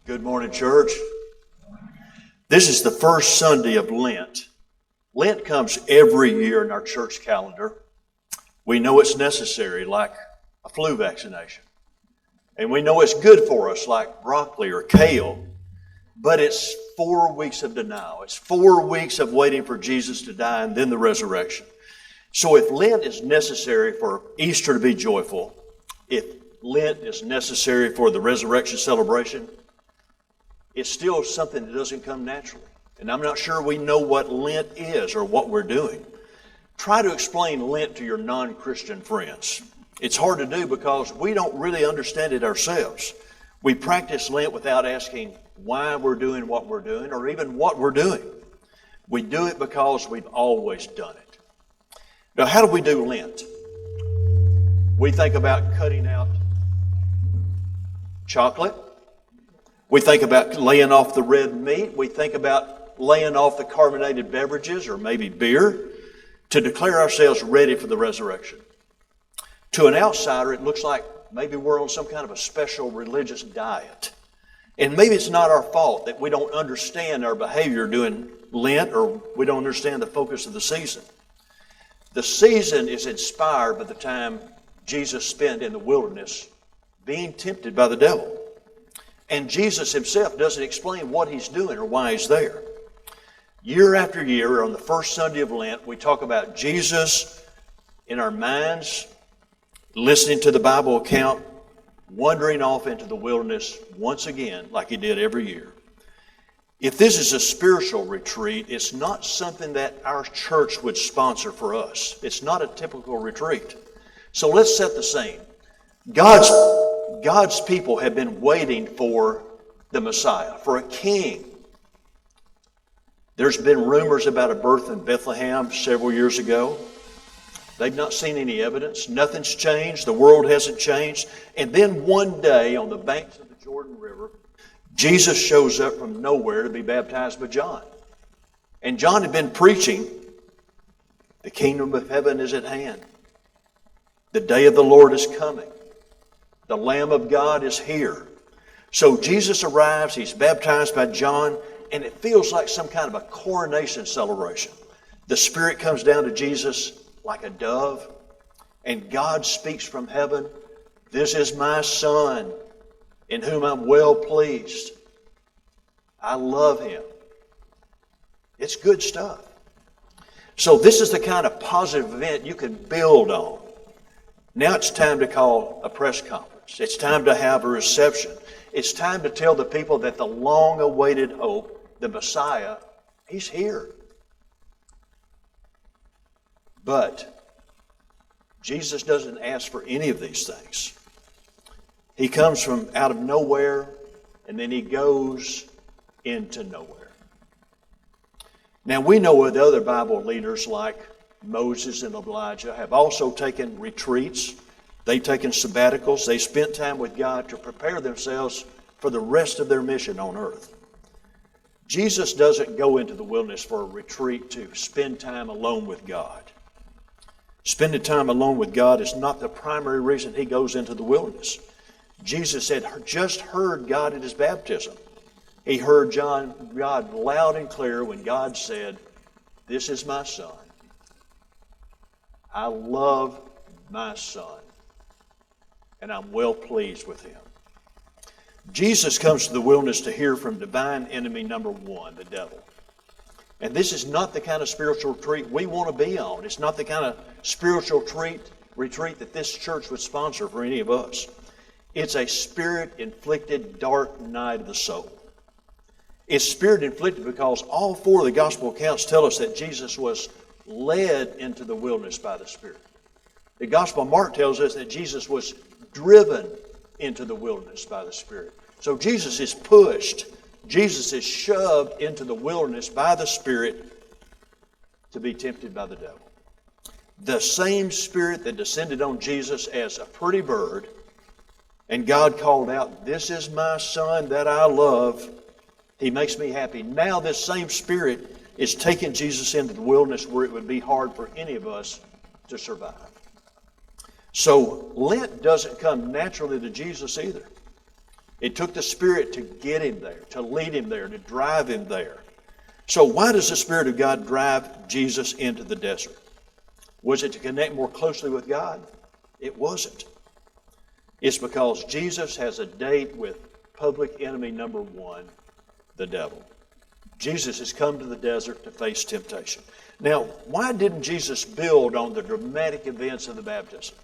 Good morning, church. This is the first Sunday of Lent. Lent comes every year in our church calendar. We know it's necessary, like a flu vaccination. And we know it's good for us, like broccoli or kale. But it's 4 weeks of denial. It's 4 weeks of waiting for Jesus to die and then the resurrection. So if Lent is necessary for Easter to be joyful, if Lent is necessary for the resurrection celebration, it's still something that doesn't come naturally. And I'm not sure we know what Lent is or what we're doing. Try to explain Lent to your non-Christian friends. It's hard to do because we don't really understand it ourselves. We practice Lent without asking why we're doing what we're doing or even what we're doing. We do it because we've always done it. Now, how do we do Lent? We think about cutting out chocolate. We think about laying off the red meat. We think about laying off the carbonated beverages or maybe beer to declare ourselves ready for the resurrection. To an outsider, it looks like maybe we're on some kind of a special religious diet. And maybe it's not our fault that we don't understand our behavior during Lent or we don't understand the focus of the season. The season is inspired by the time Jesus spent in the wilderness being tempted by the devil. And Jesus himself doesn't explain what he's doing or why he's there. Year after year, on the first Sunday of Lent, we talk about Jesus in our minds, listening to the Bible account, wandering off into the wilderness once again, like he did every year. If this is a spiritual retreat, it's not something that our church would sponsor for us. It's not a typical retreat. So let's set the scene. God's people have been waiting for the Messiah, for a king. There's been rumors about a birth in Bethlehem several years ago. They've not seen any evidence. Nothing's changed. The world hasn't changed. And then one day on the banks of the Jordan River, Jesus shows up from nowhere to be baptized by John. And John had been preaching, the kingdom of heaven is at hand. The day of the Lord is coming. The Lamb of God is here. So Jesus arrives, he's baptized by John, and it feels like some kind of a coronation celebration. The Spirit comes down to Jesus like a dove, and God speaks from heaven, "This is my Son, in whom I'm well pleased. I love him." It's good stuff. So this is the kind of positive event you can build on. Now it's time to call a press conference. It's time to have a reception. It's time to tell the people that the long-awaited hope, the Messiah, he's here. But Jesus doesn't ask for any of these things. He comes from out of nowhere, and then he goes into nowhere. Now we know that other Bible leaders like Moses and Elijah have also taken retreats. They've taken sabbaticals. They spent time with God to prepare themselves for the rest of their mission on earth. Jesus doesn't go into the wilderness for a retreat to spend time alone with God. Spending time alone with God is not the primary reason he goes into the wilderness. Jesus had just heard God at his baptism. He heard God loud and clear when God said, "This is my Son. I love my Son, and I'm well pleased with him." Jesus comes to the wilderness to hear from divine enemy number one, the devil. And this is not the kind of spiritual retreat we want to be on. It's not the kind of spiritual retreat that this church would sponsor for any of us. It's a spirit-inflicted dark night of the soul. It's spirit-inflicted because all four of the gospel accounts tell us that Jesus was led into the wilderness by the Spirit. The Gospel of Mark tells us that Jesus was driven into the wilderness by the Spirit. So Jesus is pushed. Jesus is shoved into the wilderness by the Spirit to be tempted by the devil. The same Spirit that descended on Jesus as a pretty bird, and God called out, "This is my Son that I love. He makes me happy." Now this same Spirit is taking Jesus into the wilderness where it would be hard for any of us to survive. So Lent doesn't come naturally to Jesus either. It took the Spirit to get him there, to lead him there, to drive him there. So why does the Spirit of God drive Jesus into the desert? Was it to connect more closely with God? It wasn't. It's because Jesus has a date with public enemy number one, the devil. Jesus has come to the desert to face temptation. Now, why didn't Jesus build on the dramatic events of the baptism?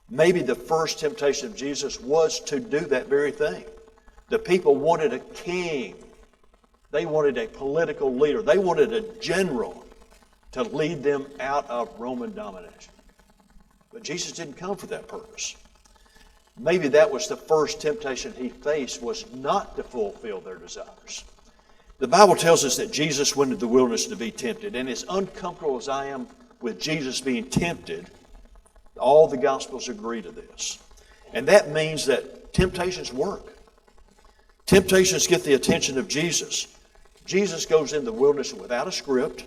Maybe the first temptation of Jesus was to do that very thing. The people wanted a king. They wanted a political leader. They wanted a general to lead them out of Roman domination. But Jesus didn't come for that purpose. Maybe that was the first temptation he faced, was not to fulfill their desires. The Bible tells us that Jesus went into the wilderness to be tempted. And as uncomfortable as I am with Jesus being tempted, all the Gospels agree to this. And that means that temptations work. Temptations get the attention of Jesus. Jesus goes in the wilderness without a script,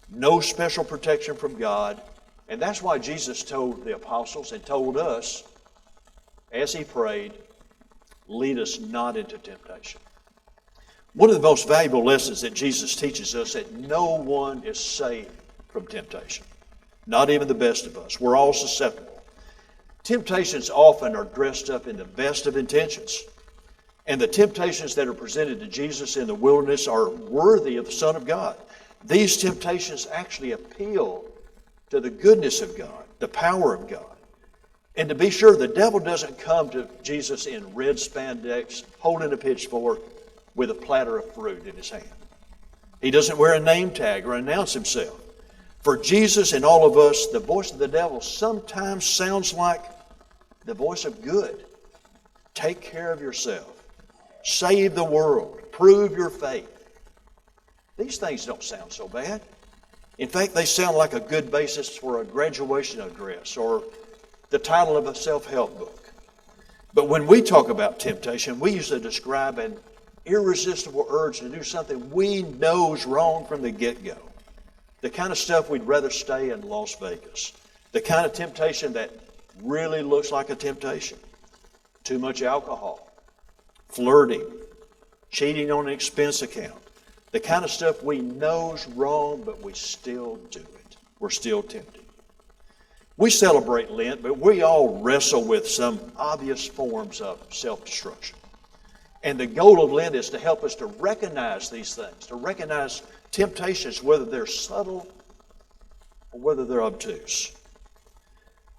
no special protection from God. And that's why Jesus told the apostles and told us, as he prayed, lead us not into temptation. One of the most valuable lessons that Jesus teaches us that no one is safe from temptation. Not even the best of us. We're all susceptible. Temptations often are dressed up in the best of intentions. And the temptations that are presented to Jesus in the wilderness are worthy of the Son of God. These temptations actually appeal to the goodness of God, the power of God. And to be sure, the devil doesn't come to Jesus in red spandex, holding a pitchfork with a platter of fruit in his hand. He doesn't wear a name tag or announce himself. For Jesus and all of us, the voice of the devil sometimes sounds like the voice of good. Take care of yourself. Save the world. Prove your faith. These things don't sound so bad. In fact, they sound like a good basis for a graduation address or the title of a self-help book. But when we talk about temptation, we usually describe an irresistible urge to do something we know is wrong from the get-go. The kind of stuff we'd rather stay in Las Vegas. The kind of temptation that really looks like a temptation. Too much alcohol, flirting, cheating on an expense account. The kind of stuff we know is wrong, but we still do it. We're still tempted. We celebrate Lent, but we all wrestle with some obvious forms of self-destruction. And the goal of Lent is to help us to recognize these things, to recognize temptations, whether they're subtle or whether they're obtuse.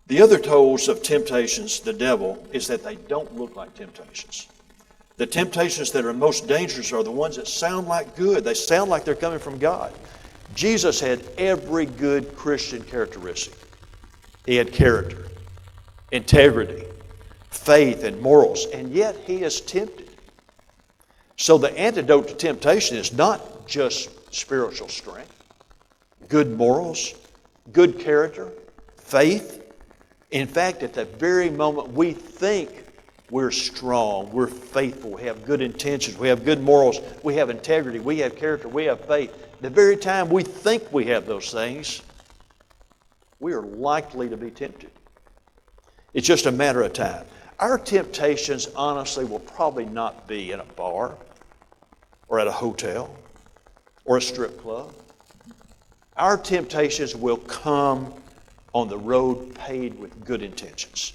The other tools of temptations, the devil, is that they don't look like temptations. The temptations that are most dangerous are the ones that sound like good. They sound like they're coming from God. Jesus had every good Christian characteristic. He had character, integrity, faith, and morals, and yet he is tempted. So the antidote to temptation is not just spiritual strength, good morals, good character, faith. In fact, at the very moment we think we're strong, we're faithful, we have good intentions, we have good morals, we have integrity, we have character, we have faith, the very time we think we have those things, we are likely to be tempted. It's just a matter of time. Our temptations, honestly, will probably not be in a bar or at a hotel or a strip club. Our temptations will come on the road paved with good intentions.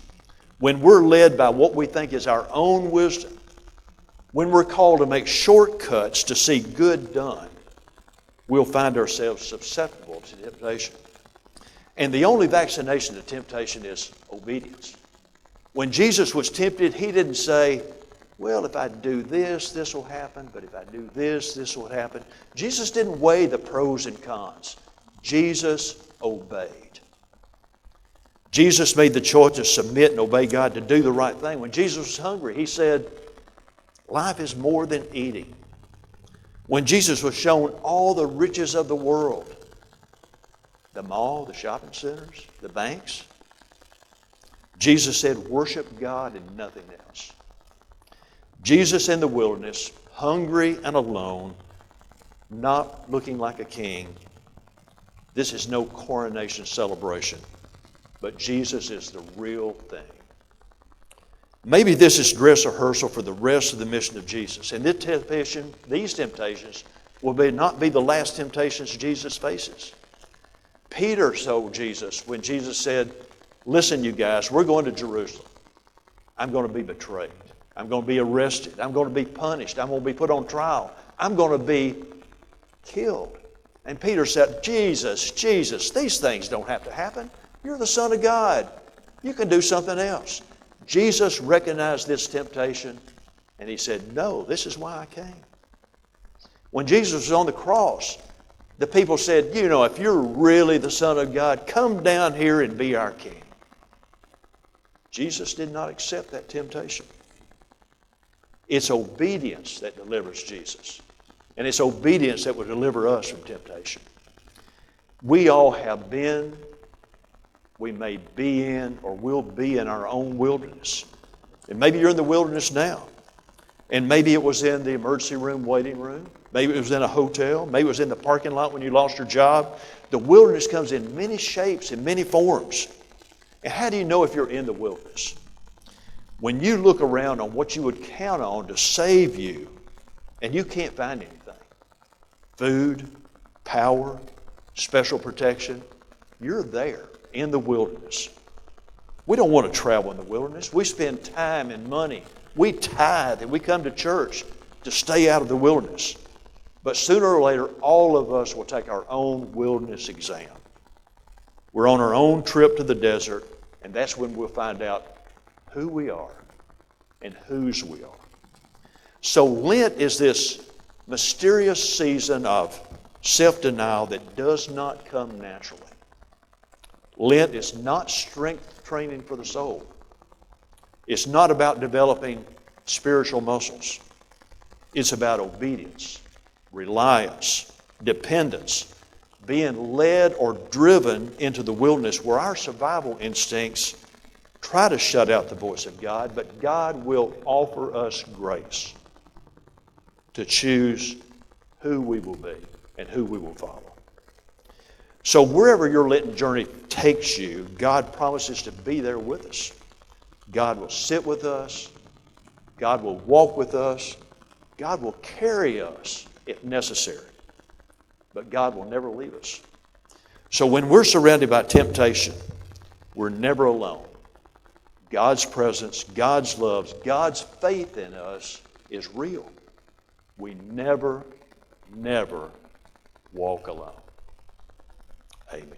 When we're led by what we think is our own wisdom, when we're called to make shortcuts to see good done, we'll find ourselves susceptible to temptation. And the only vaccination to temptation is obedience. When Jesus was tempted, he didn't say, well, if I do this, this will happen, but if I do this, this will happen. Jesus didn't weigh the pros and cons. Jesus obeyed. Jesus made the choice to submit and obey God, to do the right thing. When Jesus was hungry, he said, life is more than eating. When Jesus was shown all the riches of the world, the mall, the shopping centers, the banks, Jesus said, worship God and nothing else. Jesus in the wilderness, hungry and alone, not looking like a king. This is no coronation celebration, but Jesus is the real thing. Maybe this is dress rehearsal for the rest of the mission of Jesus. And these temptations will not be the last temptations Jesus faces. Peter told Jesus when Jesus said, listen, you guys, we're going to Jerusalem. I'm going to be betrayed. I'm going to be arrested. I'm going to be punished. I'm going to be put on trial. I'm going to be killed. And Peter said, Jesus, these things don't have to happen. You're the Son of God. You can do something else. Jesus recognized this temptation, and he said, no, this is why I came. When Jesus was on the cross, the people said, if you're really the Son of God, come down here and be our king. Jesus did not accept that temptation. It's obedience that delivers Jesus. And it's obedience that will deliver us from temptation. We all have been, we may be in, or will be in our own wilderness. And maybe you're in the wilderness now. And maybe it was in the emergency room, waiting room. Maybe it was in a hotel. Maybe it was in the parking lot when you lost your job. The wilderness comes in many shapes and many forms. And how do you know if you're in the wilderness? When you look around on what you would count on to save you, and you can't find anything. Food, power, special protection. You're there in the wilderness. We don't want to travel in the wilderness. We spend time and money. We tithe and we come to church to stay out of the wilderness. But sooner or later, all of us will take our own wilderness exam. We're on our own trip to the desert, and that's when we'll find out who we are and whose we are. So Lent is this mysterious season of self-denial that does not come naturally. Lent is not strength training for the soul. It's not about developing spiritual muscles. It's about obedience, reliance, dependence, being led or driven into the wilderness where our survival instincts try to shut out the voice of God, but God will offer us grace to choose who we will be and who we will follow. So wherever your Lenten journey takes you, God promises to be there with us. God will sit with us. God will walk with us. God will carry us if necessary. But God will never leave us. So when we're surrounded by temptation, we're never alone. God's presence, God's love, God's faith in us is real. We never walk alone. Amen.